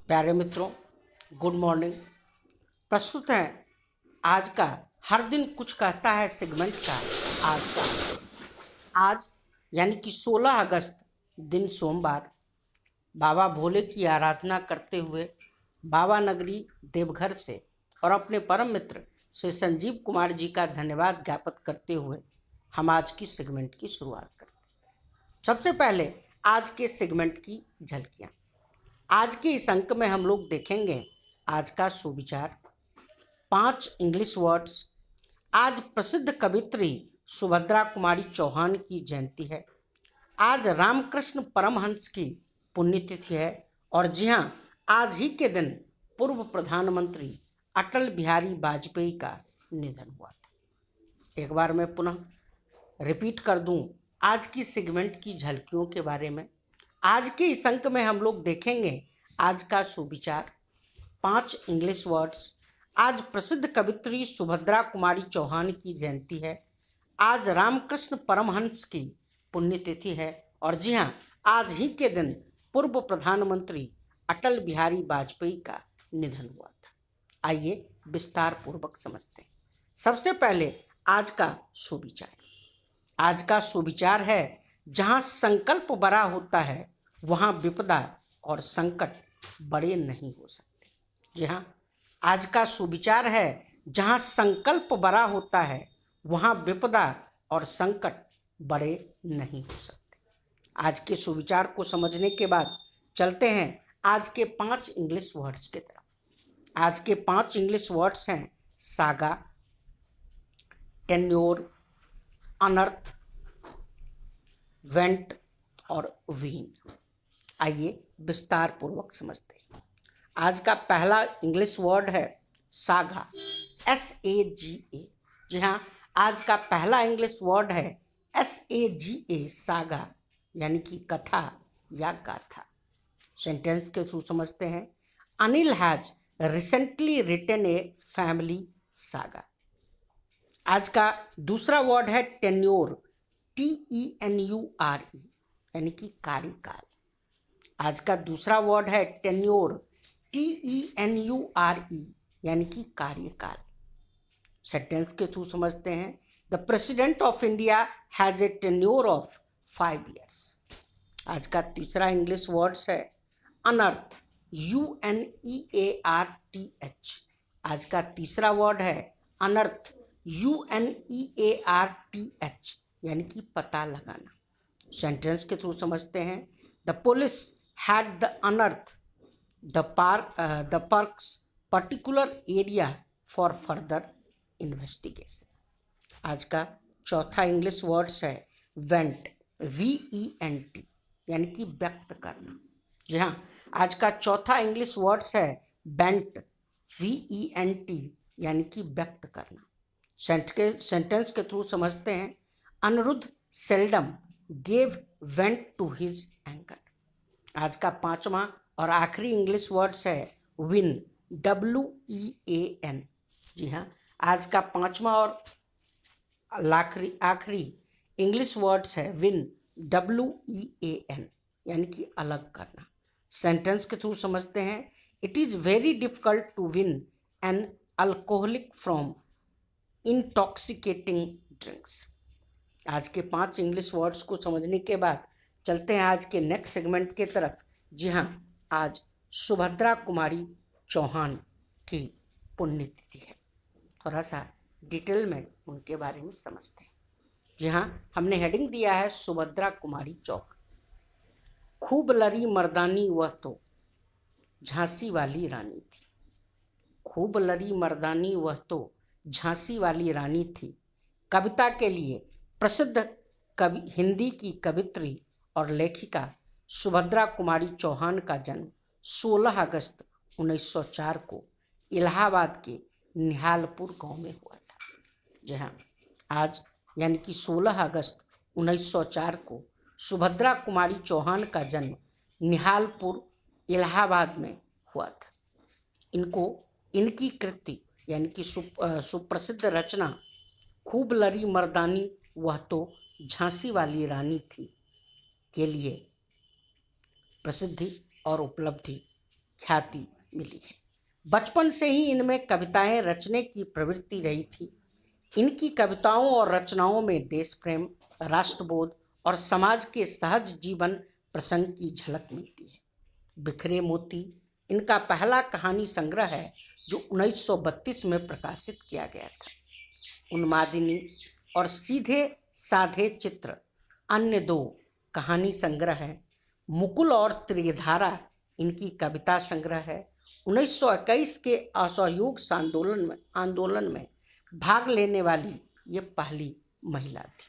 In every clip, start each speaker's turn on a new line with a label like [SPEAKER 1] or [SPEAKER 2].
[SPEAKER 1] प्यारे मित्रों, good morning. प्रस्तुत है आज का हर दिन कुछ कहता है सेगमेंट का आज यानी कि 16 अगस्त दिन सोमवार बाबा भोले की आराधना करते हुए बाबा नगरी देवघर से और अपने परम मित्र श्री संजीव कुमार जी का धन्यवाद ज्ञापित करते हुए हम आज की सेगमेंट की शुरुआत करते हैं। सबसे पहले आज के सेगमेंट की झलकियाँ। आज के इस अंक में हम लोग देखेंगे आज का सुविचार, 5 इंग्लिश वर्ड्स। आज प्रसिद्ध कवित्री सुभद्रा कुमारी चौहान की जयंती है। आज रामकृष्ण परमहंस की पुण्यतिथि है और जी हाँ, आज ही के दिन पूर्व प्रधानमंत्री अटल बिहारी वाजपेयी का निधन हुआ था। एक बार मैं पुनः रिपीट कर दूं आज की सेगमेंट की झलकियों के बारे में। आज के इस अंक में हम लोग देखेंगे आज का सुविचार, 5 इंग्लिश वर्ड्स। आज प्रसिद्ध कवित्री सुभद्रा कुमारी चौहान की जयंती है। आज रामकृष्ण परमहंस की पुण्यतिथि है और जी हाँ, आज ही के दिन पूर्व प्रधानमंत्री अटल बिहारी वाजपेयी का निधन हुआ था। आइए विस्तार पूर्वक समझते हैं। सबसे पहले आज का सुविचार। आज का सुविचार है, जहाँ संकल्प बड़ा होता है वहाँ विपदा और संकट बड़े नहीं हो सकते। जी हाँ, आज का सुविचार है, जहाँ संकल्प बड़ा होता है वहाँ विपदा और संकट बड़े नहीं हो सकते। आज के सुविचार को समझने के बाद चलते हैं आज के 5 इंग्लिश वर्ड्स की तरफ। आज के 5 इंग्लिश वर्ड्स हैं सागा, टेन्योर, अनर्थ, वेंट और वीन। आइए विस्तार पूर्वक समझते हैं। आज का पहला इंग्लिश वर्ड है सागा, SAGA। जी हाँ, आज का पहला इंग्लिश वर्ड है SAGA, सागा यानी कि कथा या गाथा। सेंटेंस के थ्रू समझते हैं। Anil has recently written a family saga. आज का दूसरा वर्ड है टेन्योर, TENURE यानी कि कार्यकाल। आज का दूसरा वर्ड है टेन्योर, TENURE यानी कि कार्यकाल। सेंटेंस के थ्रू समझते हैं। The president of India has a tenure of 5 years। आज का तीसरा इंग्लिश वर्ड्स है अनर्थ, UNEARTH। आज का तीसरा वर्ड है अनर्थ, UNEARTH यानी कि पता लगाना। सेंटेंस के थ्रू समझते हैं। द पुलिस हैड द अनर्थ the parks particular area for further investigation. आज का चौथा इंग्लिश वर्ड्स है वेंट, VENT यानी कि व्यक्त करना। जी हाँ, आज का चौथा इंग्लिश वर्ड्स है बेंट, VENT यानी कि व्यक्त करना। सेंटेंस के थ्रू समझते हैं। Aniruddh seldom gave vent to his anger. आज का पांचवा और आखिरी इंग्लिश वर्ड्स है विन, WEAN। जी हाँ, आज का पांचवा और आखिरी इंग्लिश वर्ड्स है विन, WEAN यानी कि अलग करना। सेंटेंस के थ्रू समझते हैं। It is very difficult to wean an alcoholic from intoxicating drinks. आज के 5 इंग्लिश वर्ड्स को समझने के बाद चलते हैं आज के नेक्स्ट सेगमेंट के तरफ। जी हाँ, आज सुभद्रा कुमारी चौहान की पुण्यतिथि है। थोड़ा सा डिटेल में उनके बारे में समझते हैं। जी हाँ, हमने हेडिंग दिया है सुभद्रा कुमारी चौहान। खूब लड़ी मर्दानी वह तो झांसी वाली रानी थी। खूब लड़ी मर्दानी वह तो झांसी वाली रानी थी। कविता के लिए प्रसिद्ध हिंदी की कवित्री और लेखिका सुभद्रा कुमारी चौहान का जन्म 16 अगस्त 1904 को इलाहाबाद के निहालपुर गांव में हुआ था। जी हाँ, आज यानी कि 16 अगस्त 1904 को सुभद्रा कुमारी चौहान का जन्म निहालपुर इलाहाबाद में हुआ था। इनकी कृति यानी कि सुप्रसिद्ध रचना खूब लड़ी मर्दानी वह तो झांसी वाली रानी थी के लिए प्रसिद्धि और उपलब्धि ख्याति मिली है। बचपन से ही इनमें कविताएं रचने की प्रवृत्ति रही थी। इनकी कविताओं और रचनाओं में देश प्रेम, राष्ट्रबोध और समाज के सहज जीवन प्रसंग की झलक मिलती है। बिखरे मोती इनका पहला कहानी संग्रह है जो 1932 में प्रकाशित किया गया था। उन्मादिनी और सीधे साधे चित्र अन्य 2 कहानी संग्रह है। मुकुल और त्रिधारा इनकी कविता संग्रह है। 1921 के असहयोग आंदोलन में भाग लेने वाली ये पहली महिला थी।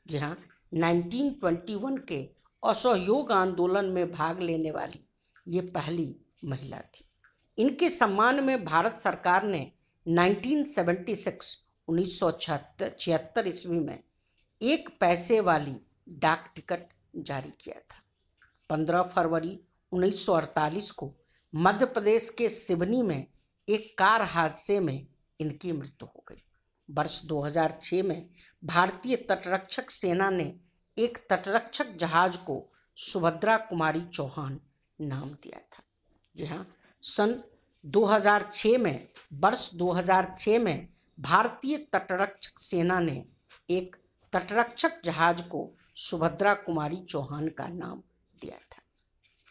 [SPEAKER 1] जी हाँ, 1921 के असहयोग आंदोलन में भाग लेने वाली ये पहली महिला थी। इनके सम्मान में भारत सरकार ने 1976 ईस्वी में 1 पैसे वाली डाक टिकट जारी किया था। 15 फरवरी 1948 को मध्य प्रदेश के सिवनी में एक कार हादसे में इनकी मृत्यु हो गई। वर्ष 2006 में भारतीय तटरक्षक सेना ने एक तटरक्षक जहाज को सुभद्रा कुमारी चौहान नाम दिया था। जी हाँ, वर्ष 2006 में भारतीय तटरक्षक सेना ने एक तटरक्षक जहाज को सुभद्रा कुमारी चौहान का नाम दिया था।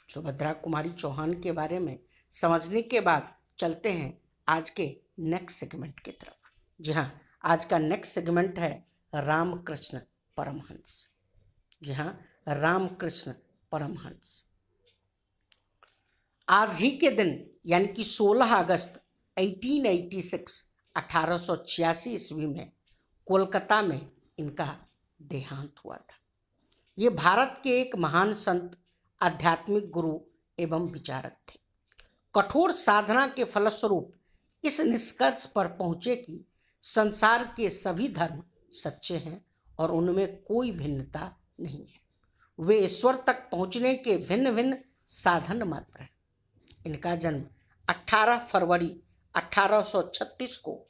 [SPEAKER 1] सुभद्रा कुमारी चौहान के बारे में समझने के बाद चलते हैं आज के नेक्स्ट सेगमेंट की तरफ। जी हाँ, आज का नेक्स्ट सेगमेंट है रामकृष्ण परमहंस। जी हाँ, रामकृष्ण परमहंस। आज ही के दिन यानी कि 16 अगस्त 1886 ईस्वी में कोलकाता में इनका देहांत हुआ था। ये भारत के एक महान संत, आध्यात्मिक गुरु एवं विचारक थे। कठोर साधना के फलस्वरूप इस निष्कर्ष पर पहुंचे कि संसार के सभी धर्म सच्चे हैं और उनमें कोई भिन्नता नहीं है। वे ईश्वर तक पहुंचने के भिन्न भिन्न साधन मात्र हैं। इनका जन्म 18 फरवरी 1836 को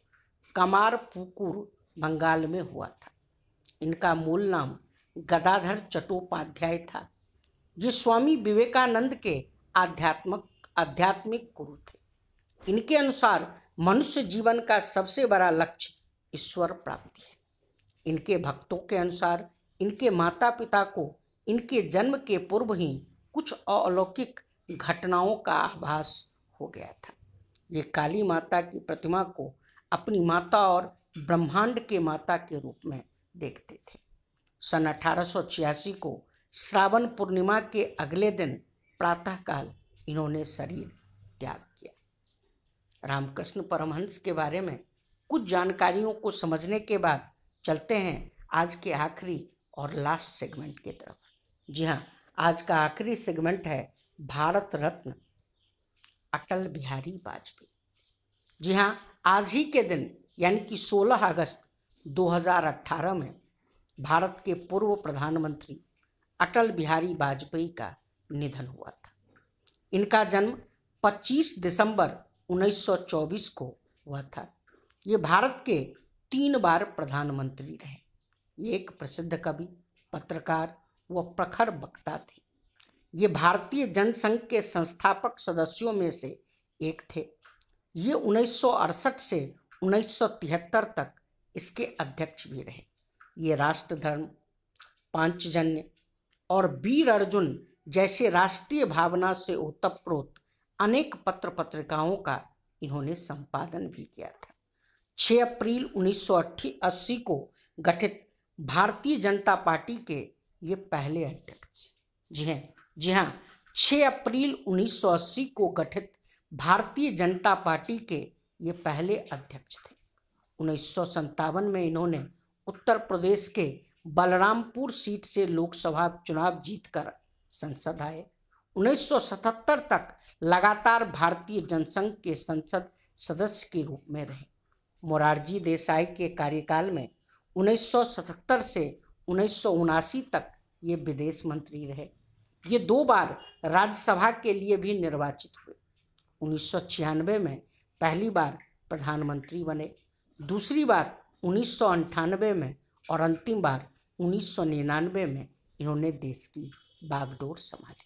[SPEAKER 1] कमारपुकुर बंगाल में हुआ था। इनका मूल नाम गदाधर चट्टोपाध्याय था। ये स्वामी विवेकानंद के आध्यात्मिक गुरु थे। इनके अनुसार मनुष्य जीवन का सबसे बड़ा लक्ष्य ईश्वर प्राप्ति है। इनके भक्तों के अनुसार इनके माता पिता को इनके जन्म के पूर्व ही कुछ अलौकिक घटनाओं का आभास हो गया था। ये काली माता की प्रतिमा को अपनी माता और ब्रह्मांड के माता के रूप में देखते थे। सन 1886 को श्रावण पूर्णिमा के अगले दिन प्रातःकाल इन्होंने शरीर त्याग किया। रामकृष्ण परमहंस के बारे में कुछ जानकारियों को समझने के बाद चलते हैं आज के आखिरी और लास्ट सेगमेंट की तरफ। जी हाँ, आज का आखिरी सेगमेंट है भारत रत्न अटल बिहारी वाजपेयी। जी हाँ, आज ही के दिन यानी कि 16 अगस्त 2018 में भारत के पूर्व प्रधानमंत्री अटल बिहारी वाजपेयी का निधन हुआ था। इनका जन्म 25 दिसंबर 1924 को हुआ था। ये भारत के 3 बार प्रधानमंत्री रहे। ये एक प्रसिद्ध कवि, पत्रकार व प्रखर वक्ता थे। ये भारतीय जनसंघ के संस्थापक सदस्यों में से एक थे। ये 1968 से 1973 तक इसके अध्यक्ष भी रहे। ये राष्ट्रधर्म, पांचजन्य और वीर अर्जुन जैसे राष्ट्रीय भावना से ओतप्रोत अनेक पत्र पत्रिकाओं का इन्होंने संपादन भी किया था। 6 अप्रैल 1980 को गठित भारतीय जनता पार्टी के ये पहले अध्यक्ष। जी हाँ, 6 अप्रैल 1980 को गठित भारतीय जनता पार्टी के ये पहले अध्यक्ष थे। 1957 में इन्होंने उत्तर प्रदेश के बलरामपुर सीट से लोकसभा चुनाव जीतकर संसद आए। 1977 तक लगातार भारतीय जनसंघ के संसद सदस्य के रूप में रहे। मोरारजी देसाई के कार्यकाल में 1977 से 1979 तक ये विदेश मंत्री रहे। ये 2 बार राज्यसभा के लिए भी निर्वाचित हुए। 1996 में पहली बार प्रधानमंत्री बने, दूसरी बार 1998 में और अंतिम बार 1999 में इन्होंने देश की बागडोर संभाली।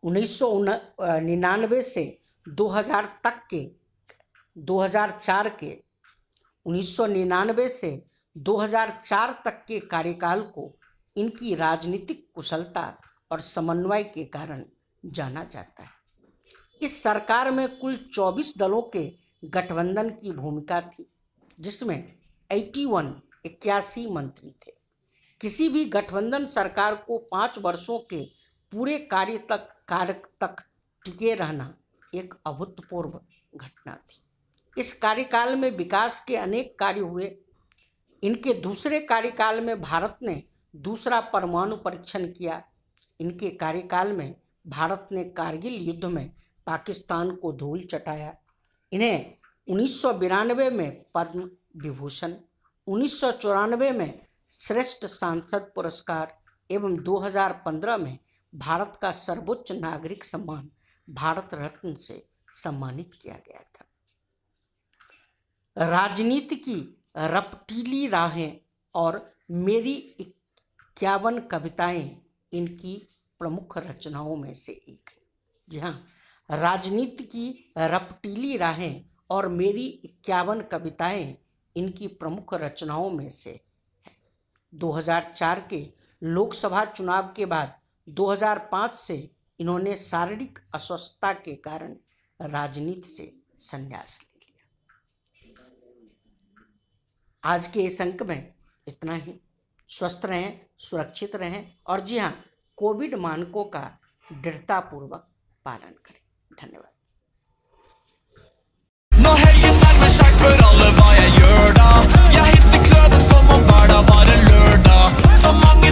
[SPEAKER 1] 1999 से 2000 तक के 2004 के 1999 से 2004 तक के कार्यकाल को इनकी राजनीतिक कुशलता और समन्वय के कारण जाना जाता है। इस सरकार में कुल 24 दलों के गठबंधन की भूमिका थी, जिसमें 81 मंत्री थे। किसी भी गठबंधन सरकार को 5 वर्षों के पूरे कार्य तक टिके रहना एक अभूतपूर्व घटना थी। इस कार्यकाल में विकास के अनेक कार्य हुए। इनके दूसरे कार्यकाल में भारत ने दूसरा परमाणु परीक्षण किया। इनके कार्यकाल में भारत ने कारगिल युद्ध में पाकिस्तान को धूल चटाया। इन्हें 1992 में पद्म विभूषण, 1994 में श्रेष्ठ सांसद पुरस्कार एवं 2015 में भारत का सर्वोच्च नागरिक सम्मान भारत रत्न से सम्मानित किया गया था। राजनीति की रपटीली राहें और मेरी 51 कविताएं इनकी प्रमुख रचनाओं में से एक है। जी हाँ, राजनीति की रपटीली राहें और मेरी 51 कविताएं इनकी प्रमुख रचनाओं में से है। 2004 के लोकसभा चुनाव के बाद 2005 से इन्होंने शारीरिक अस्वस्थता के कारण राजनीति से संन्यास ले लिया। आज के इस अंक में इतना ही। स्वस्थ रहें, सुरक्षित रहें और जी हाँ, कोविड मानकों का दृढ़तापूर्वक पालन करें। धन्यवाद।
[SPEAKER 2] Nå helgen nærmer seg, spør alle hva jeg gjør da. Jeg hitter kløven som om hverdag var en lørdag. Så mange